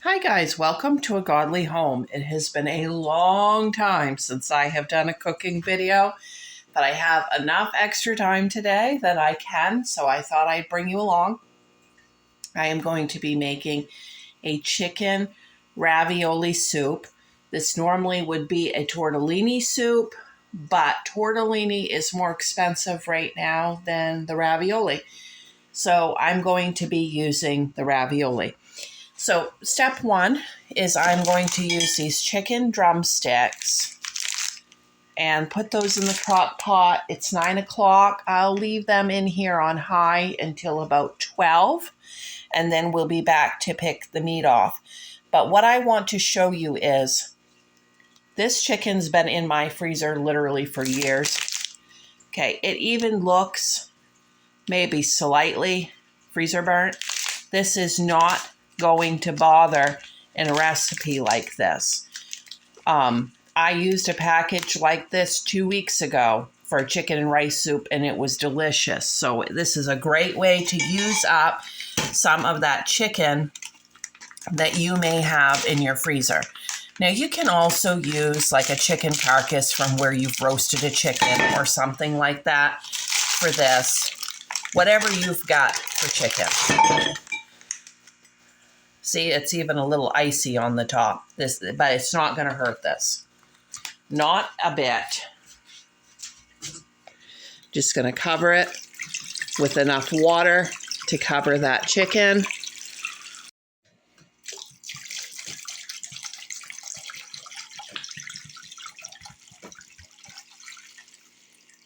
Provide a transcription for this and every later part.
Hi guys, welcome to A Godly Home. It has been a long time since I have done a cooking video, but I have enough extra time today that I can, so I thought I'd bring you along. I am going to be making a chicken ravioli soup. This normally would be a tortellini soup, but tortellini is more expensive right now than the ravioli. So I'm going to be using the ravioli. So step one is I'm going to use these chicken drumsticks and put those in the crock pot. It's 9 o'clock. I'll leave them in here on high until about 12, and then we'll be back to pick the meat off. But what I want to show you is this chicken's been in my freezer literally for years. Okay, it even looks maybe slightly freezer burnt. This is not going to bother in a recipe like this. I used a package like this 2 weeks ago for a chicken and rice soup, and it was delicious. So this is a great way to use up some of that chicken that you may have in your freezer. Now you can also use like a chicken carcass from where you've roasted a chicken or something like that for this. Whatever you've got for chicken. See, it's even a little icy on the top. But it's not going to hurt this. Not a bit. Just going to cover it with enough water to cover that chicken.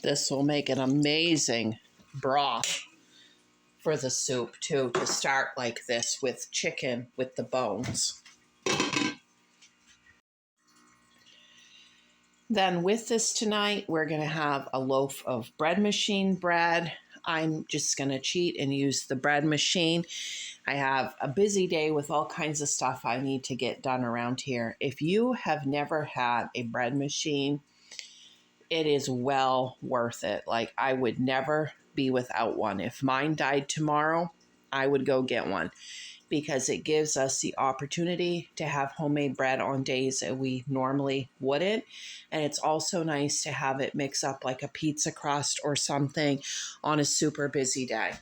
This will make an amazing broth for the soup too, to start like this with chicken with the bones. Then with this tonight, we're going to have a loaf of bread machine bread. I'm just going to cheat and use the bread machine. I have a busy day with all kinds of stuff I need to get done around here. If you have never had a bread machine, it is well worth it. Like, I would never be without one. If mine died tomorrow, I would go get one, because it gives us the opportunity to have homemade bread on days that we normally wouldn't. And it's also nice to have it mix up like a pizza crust or something on a super busy day.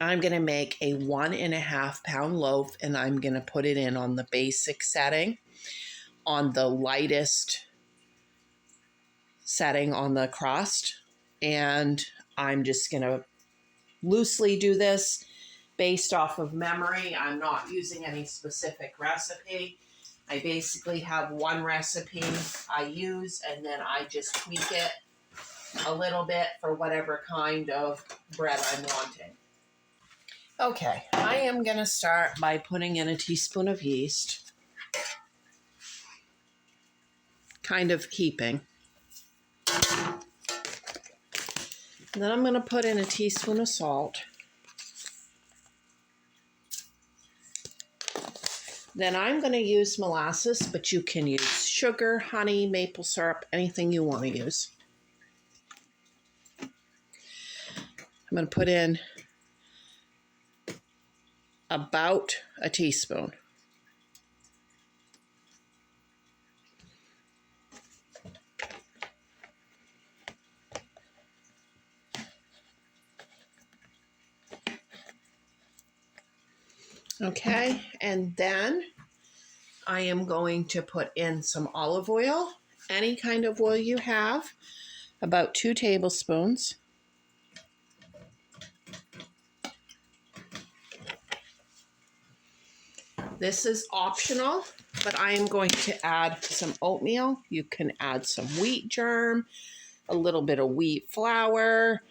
I'm going to make a 1.5 pound loaf, and I'm going to put it in on the basic setting, on the lightest setting on the crust. And I'm just going to loosely do this based off of memory. I'm not using any specific recipe. I basically have one recipe I use, and then I just tweak it a little bit for whatever kind of bread I'm wanting. Okay, I am going to start by putting in a teaspoon of yeast, kind of heaping. And then I'm going to put in a teaspoon of salt. Then I'm going to use molasses, but you can use sugar, honey, maple syrup, anything you want to use. I'm going to put in about a teaspoon. Okay, and then I am going to put in some olive oil, any kind of oil you have, about 2 tablespoons. This is optional, but I am going to add some oatmeal. You can add some wheat germ, a little bit of wheat flour,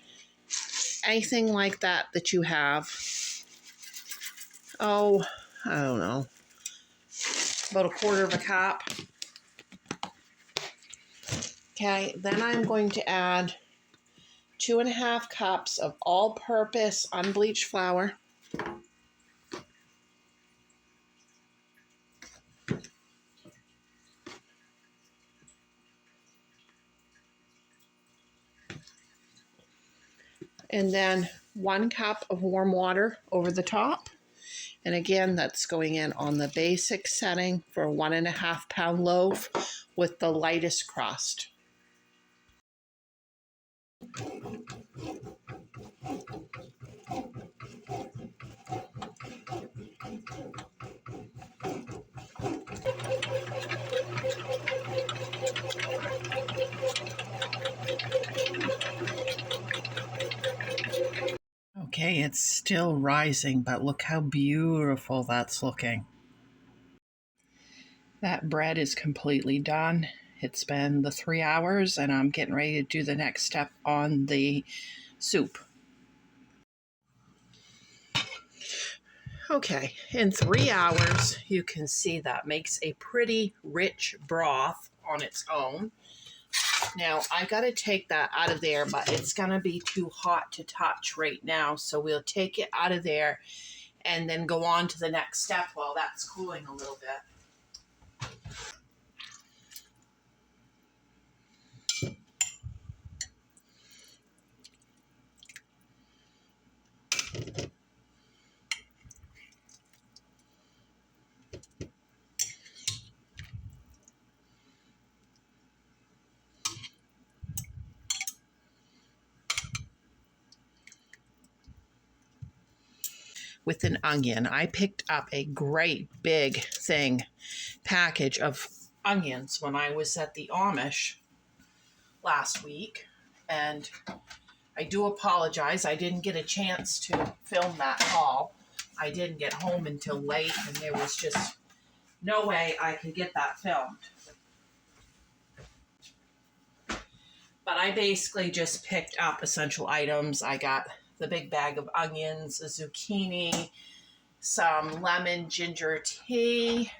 anything like that that you have. Oh, I don't know, about 1/4 cup. Okay, then I'm going to add 2.5 cups of all-purpose unbleached flour. And then 1 cup of warm water over the top. And again, that's going in on the basic setting for a 1.5 pound loaf with the lightest crust. Okay, it's still rising, but look how beautiful that's looking. That bread is completely done. It's been the 3 hours, and I'm getting ready to do the next step on the soup. Okay, in 3 hours, you can see that makes a pretty rich broth on its own. Now, I got to take that out of there, but it's going to be too hot to touch right now, so we'll take it out of there and then go on to the next step while that's cooling a little bit. With an onion, I picked up a great big package of onions when I was at the Amish last week, and I do apologize, I didn't get a chance to film that haul. I didn't get home until late, and there was just no way I could get that filmed. But I basically just picked up essential items. I got the big bag of onions, a zucchini, some lemon ginger tea.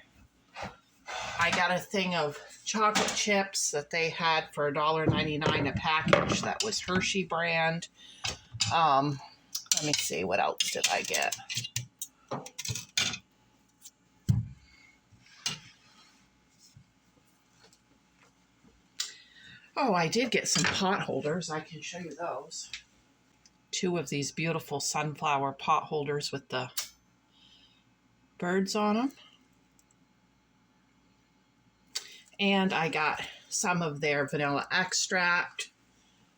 I got a thing of chocolate chips that they had for $1.99 a package. That was Hershey brand. Let me see, what else did I get? Oh, I did get some pot holders. I can show you those. 2 of these beautiful sunflower pot holders with the birds on them. And I got some of their vanilla extract,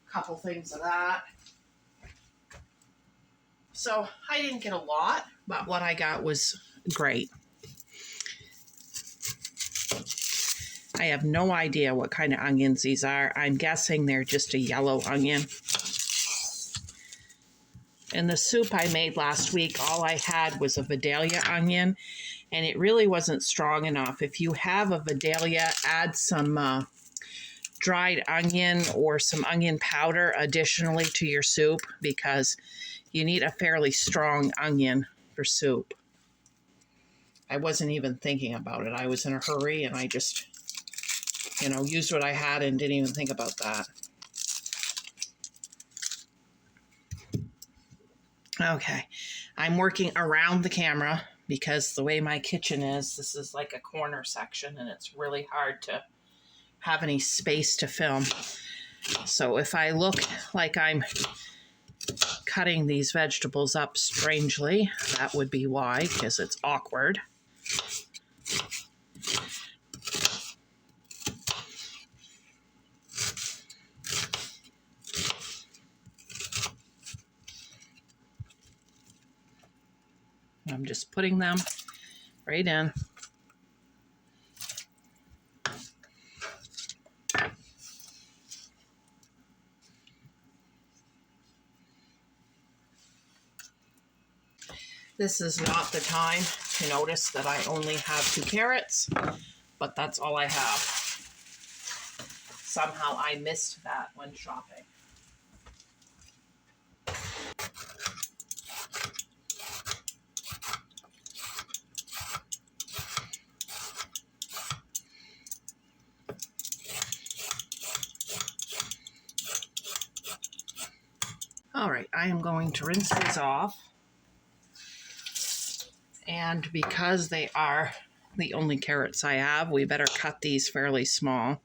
a couple things of that. So I didn't get a lot, but what I got was great. I have no idea what kind of onions these are. I'm guessing they're just a yellow onion. In the soup I made last week, all I had was a Vidalia onion, and it really wasn't strong enough. If you have a Vidalia, add some dried onion or some onion powder additionally to your soup, because you need a fairly strong onion for soup. I wasn't even thinking about it. I was in a hurry, and I just, used what I had and didn't even think about that. Okay, I'm working around the camera because the way my kitchen is, this is like a corner section, and it's really hard to have any space to film. So if I look like I'm cutting these vegetables up strangely, that would be why, because it's awkward. I'm just putting them right in. This is not the time to notice that I only have 2 carrots, but that's all I have. Somehow I missed that when shopping. All right, I am going to rinse these off. And because they are the only carrots I have, we better cut these fairly small.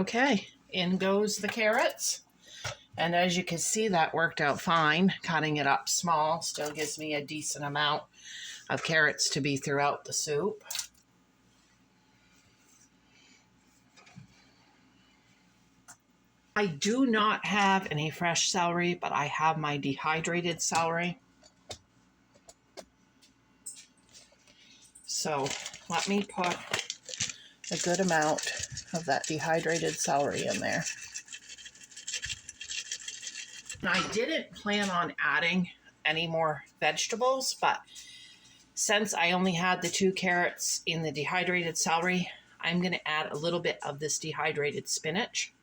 Okay, in goes the carrots. And as you can see, that worked out fine. Cutting it up small still gives me a decent amount of carrots to be throughout the soup. I do not have any fresh celery, but I have my dehydrated celery. So let me put a good amount of that dehydrated celery in there. Now, I didn't plan on adding any more vegetables, but since I only had the 2 carrots in the dehydrated celery, I'm going to add a little bit of this dehydrated spinach.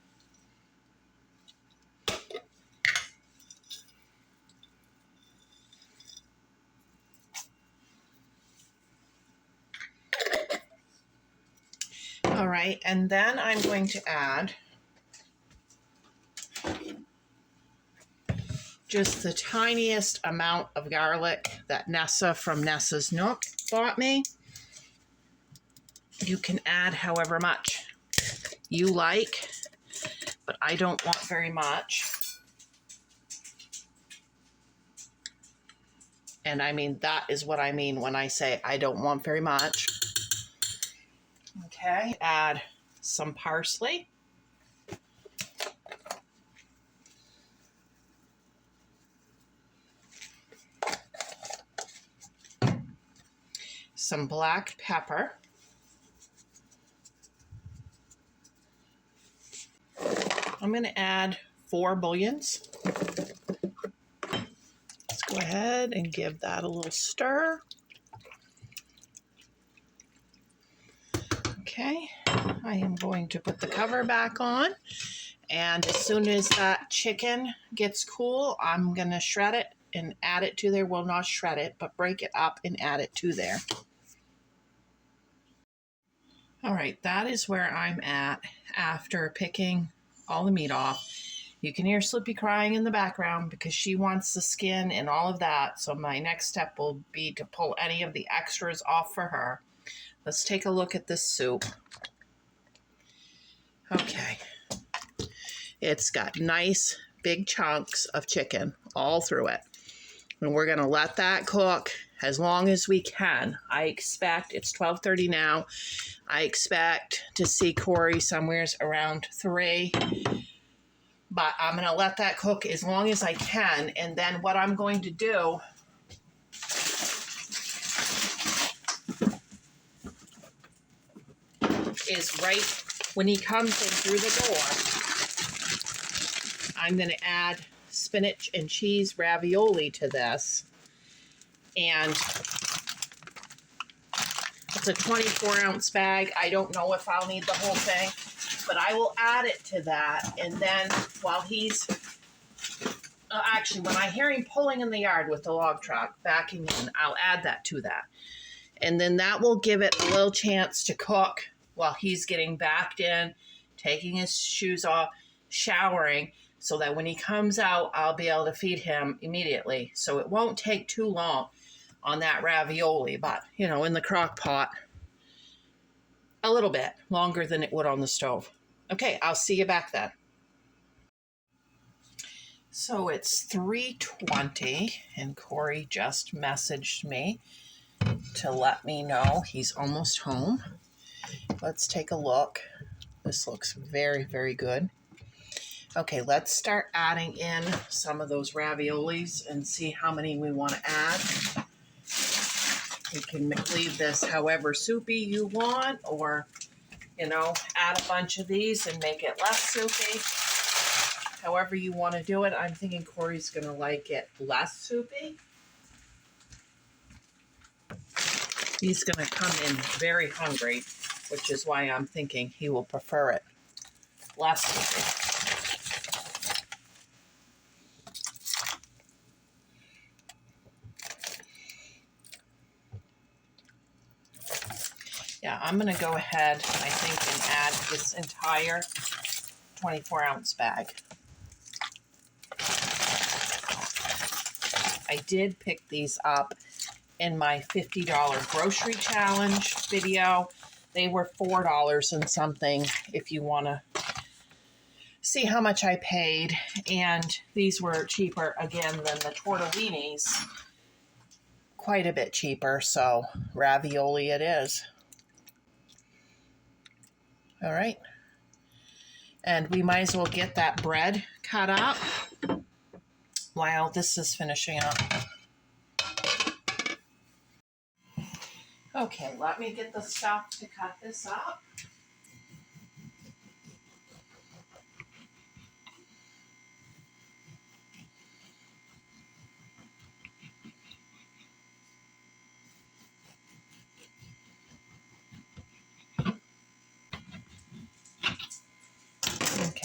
All right, and then I'm going to add just the tiniest amount of garlic that Nessa from Nessa's Nook bought me. You can add however much you like, but I don't want very much. And I mean, that is what I mean when I say I don't want very much. Okay, add some parsley. Some black pepper. I'm going to add 4 bouillons. Let's go ahead and give that a little stir. Okay, I am going to put the cover back on, and as soon as that chicken gets cool, I'm going to shred it and add it to there. Well, not shred it, but break it up and add it to there. All right, that is where I'm at after picking all the meat off. You can hear Slippy crying in the background because she wants the skin and all of that. So my next step will be to pull any of the extras off for her. Let's take a look at this soup. Okay. It's got nice big chunks of chicken all through it. And we're going to let that cook as long as we can. I expect, it's 12:30 now, I expect to see Corey somewhere around 3. But I'm going to let that cook as long as I can. And then what I'm going to do is right when he comes in through the door, I'm going to add spinach and cheese ravioli to this. And it's a 24-ounce bag. I don't know if I'll need the whole thing, but I will add it to that. And then while he's, actually, when I hear him pulling in the yard with the log truck, backing in, I'll add that to that. And then that will give it a little chance to cook while he's getting backed in, taking his shoes off, showering, so that when he comes out, I'll be able to feed him immediately. So it won't take too long on that ravioli, but, you know, in the crock pot, a little bit longer than it would on the stove. Okay, I'll see you back then. So it's 3:20, and Corey just messaged me to let me know he's almost home. Let's take a look. This looks very, very good. Okay, let's start adding in some of those raviolis and see how many we want to add. You can leave this however soupy you want, or, you know, add a bunch of these and make it less soupy. However you want to do it. I'm thinking Corey's going to like it less soupy. He's going to come in very hungry, which is why I'm thinking he will prefer it less soupy. Yeah, I'm going to go ahead, I think, and add this entire 24-ounce bag. I did pick these up in my $50 grocery challenge video. They were $4 and something if you want to see how much I paid, and these were cheaper again than the tortellinis. Quite a bit cheaper, so ravioli it is. All right. And we might as well get that bread cut up while this is finishing up. Okay, let me get the stuff to cut this up.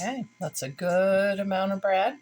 Okay, that's a good amount of bread.